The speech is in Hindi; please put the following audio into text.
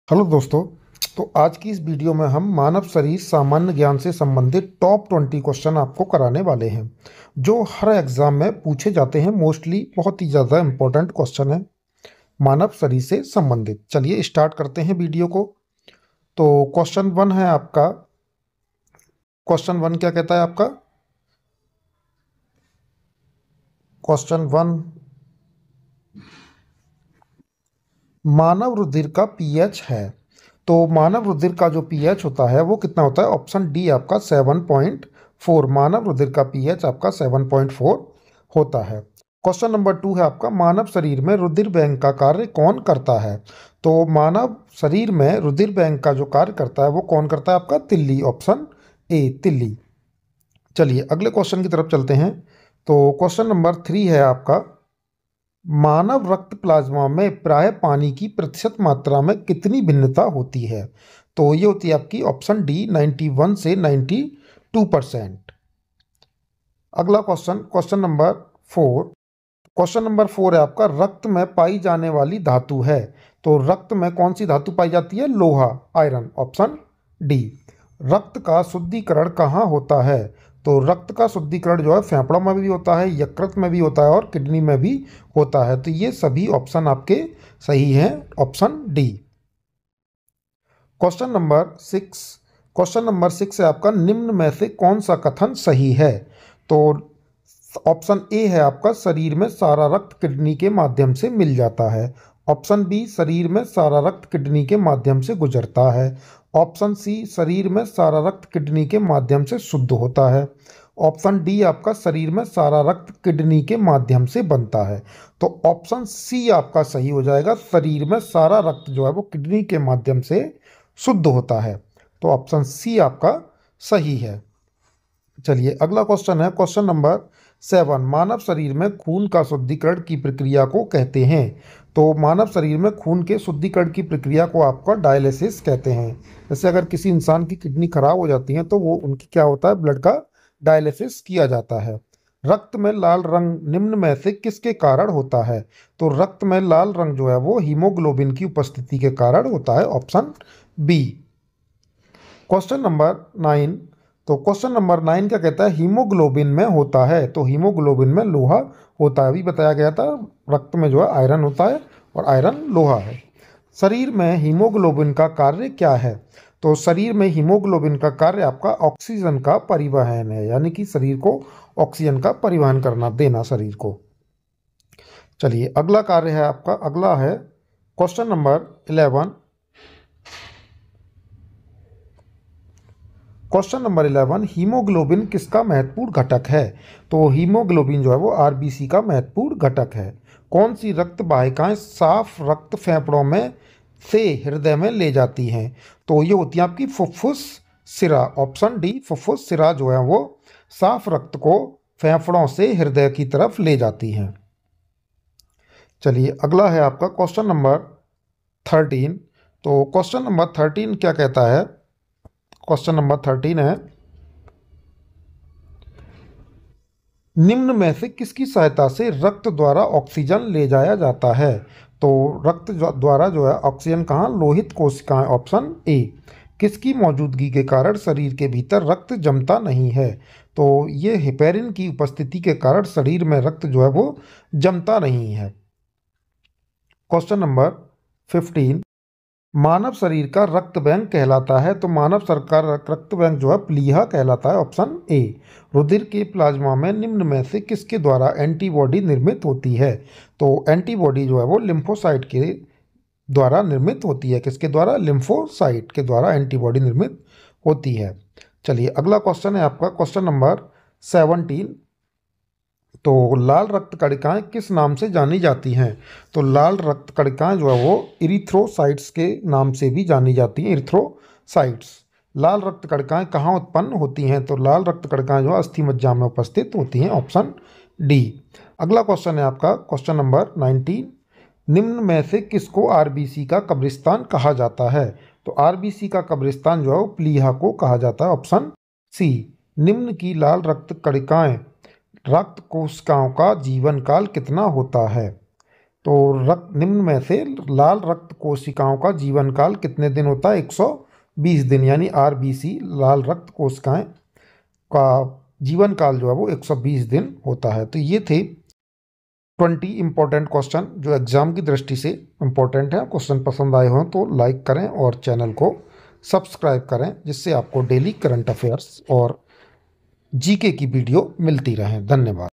हेलो दोस्तों। तो आज की इस वीडियो में हम मानव शरीर सामान्य ज्ञान से संबंधित टॉप 20 क्वेश्चन आपको कराने वाले हैं जो हर एग्जाम में पूछे जाते हैं। मोस्टली बहुत ही ज़्यादा इंपॉर्टेंट क्वेश्चन है मानव शरीर से संबंधित। चलिए स्टार्ट करते हैं वीडियो को। तो क्वेश्चन वन है आपका। क्वेश्चन वन क्या कहता है आपका? क्वेश्चन वन, मानव रुधिर का पीएच है। तो मानव रुधिर का जो पीएच होता है वो कितना होता है? ऑप्शन डी आपका 7.4। मानव रुधिर का पीएच आपका 7.4 होता है। क्वेश्चन नंबर टू है आपका, मानव शरीर में रुधिर बैंक का कार्य कौन करता है? तो मानव शरीर में रुधिर बैंक का जो कार्य करता है वो कौन करता है आपका? तिल्ली। ऑप्शन ए तिल्ली। चलिए अगले क्वेश्चन की तरफ चलते हैं। तो क्वेश्चन नंबर थ्री है आपका, मानव रक्त प्लाज्मा में प्राय पानी की प्रतिशत मात्रा में कितनी भिन्नता होती है? तो ये होती है आपकी ऑप्शन डी 91 से 92%। अगला question, question number four. Question number four है आपका, रक्त में पाई जाने वाली धातु है। तो रक्त में कौन सी धातु पाई जाती है? लोहा, आयरन। Option D. रक्त का शुद्धिकरण कहाँ होता है? तो रक्त का शुद्धिकरण जो है फेफड़ों में भी होता है, यकृत में भी होता है और किडनी में भी होता है। तो ये सभी ऑप्शन आपके सही हैं, option D. Question number six. Question number six है आपका, निम्न में से कौन सा कथन सही है? तो ऑप्शन ए है आपका, शरीर में सारा रक्त किडनी के माध्यम से मिल जाता है। ऑप्शन बी, शरीर में सारा रक्त किडनी के माध्यम से गुजरता है। ऑप्शन सी, शरीर में सारा रक्त किडनी के माध्यम से शुद्ध होता है। ऑप्शन डी आपका, शरीर में सारा रक्त किडनी के माध्यम से बनता है। तो ऑप्शन सी आपका सही हो जाएगा, शरीर में सारा रक्त जो है वो किडनी के माध्यम से शुद्ध होता है। तो ऑप्शन सी आपका सही है। चलिए अगला क्वेश्चन है, क्वेश्चन नंबर सेवन। मानव शरीर में खून का शुद्धिकरण की प्रक्रिया को कहते हैं। तो मानव शरीर में खून के शुद्धिकरण की प्रक्रिया को आपका डायलिसिस कहते हैं। जैसे अगर किसी इंसान की किडनी खराब हो जाती है तो वो उनकी क्या होता है, ब्लड का डायलिसिस किया जाता है। रक्त में लाल रंग निम्न में से किसके कारण होता है? तो रक्त में लाल रंग जो है वो हीमोग्लोबिन की उपस्थिति के कारण होता है। Option B. Question number nine. तो क्वेश्चन नंबर नाइन क्या कहता है, हीमोग्लोबिन में होता है। तो हीमोग्लोबिन में लोहा होता है। अभी बताया गया था रक्त में जो है आयरन होता है और आयरन लोहा है। शरीर में हीमोग्लोबिन का कार्य क्या है? तो शरीर में हीमोग्लोबिन का कार्य आपका ऑक्सीजन का परिवहन है, यानी कि शरीर को ऑक्सीजन का परिवहन करना, देना शरीर को। चलिए अगला कार्य है आपका, अगला है question number 11। Question number 11, haemoglobin किसका महत्वपूर्ण घटक है? तो हीमोग्लोबिन जो है वो आरबीसी का महत्वपूर्ण घटक है। कौन सी रक्त वाहिकाएं साफ रक्त फेफड़ों में से हृदय में ले जाती हैं? तो ये होती है आपकी फुफ्फुस सिरा। ऑप्शन डी, फुफ्फुस सिरा जो है वो साफ रक्त को फेफड़ों से हृदय की तरफ ले जाती हैं। चलिए अगला है आपका क्वेश्चन नंबर 13। तो क्वेश्चन नंबर 13 क्या कहता है? क्वेश्चन नंबर 13 है, निम्न में से किसकी सहायता से रक्त द्वारा ऑक्सीजन ले जाया जाता है? तो रक्त द्वारा जो है ऑक्सीजन कहाँ? लोहित कोशिकाएं। Option A. किसकी मौजूदगी के कारण शरीर के भीतर रक्त जमता नहीं है? तो ये हेपेरिन की उपस्थिति के कारण शरीर में रक्त जो है वो जमता नहीं है। क्वेश्चन नंबर 15, मानव शरीर का रक्त बैंक कहलाता है। तो मानव शरीर का रक्त बैंक जो है प्लीहा कहलाता है। Option A. रुधिर के प्लाज्मा में निम्न में से किसके द्वारा एंटीबॉडी निर्मित होती है? तो एंटीबॉडी जो है वो लिम्फोसाइट के द्वारा निर्मित होती है। किसके द्वारा? लिम्फोसाइट के द्वारा एंटीबॉडी निर्मित होती है। चलिए अगला क्वेश्चन है आपका, क्वेश्चन नंबर 17। तो लाल रक्त कणिकाएं किस नाम से जानी जाती हैं? तो लाल रक्त कणिकाएं जो है वो इरिथ्रोसाइट्स के नाम से भी जानी जाती हैं, इरिथ्रोसाइट्स। लाल रक्त कणिकाएं कहाँ उत्पन्न होती हैं? तो लाल रक्त कणिकाएं जो है अस्थि मज्जा में उपस्थित होती हैं। Option D. अगला क्वेश्चन है आपका, क्वेश्चन नंबर 19। निम्न में से किसको आरबीसी का कब्रिस्तान कहा जाता है? तो आरबीसी का कब्रिस्तान जो है वो प्लीहा को कहा जाता है। Option C. निम्न की लाल रक्त कणिकाएं रक्त कोशिकाओं का जीवन काल कितना होता है? तो निम्न में से लाल रक्त कोशिकाओं का जीवन काल कितने दिन होता है? 120 दिन, यानी आरबीसी लाल रक्त कोशिकाएं का जीवन काल जो है वो 120 दिन होता है। तो ये थे 20 इंपॉर्टेंट क्वेश्चन जो एग्जाम की दृष्टि से इंपॉर्टेंट है। क्वेश्चन पसंद आए हों तो लाइक करें और चैनल को सब्सक्राइब करें, जिससे आपको डेली करंट अफेयर्स और जीके की वीडियो मिलती रहें। धन्यवाद।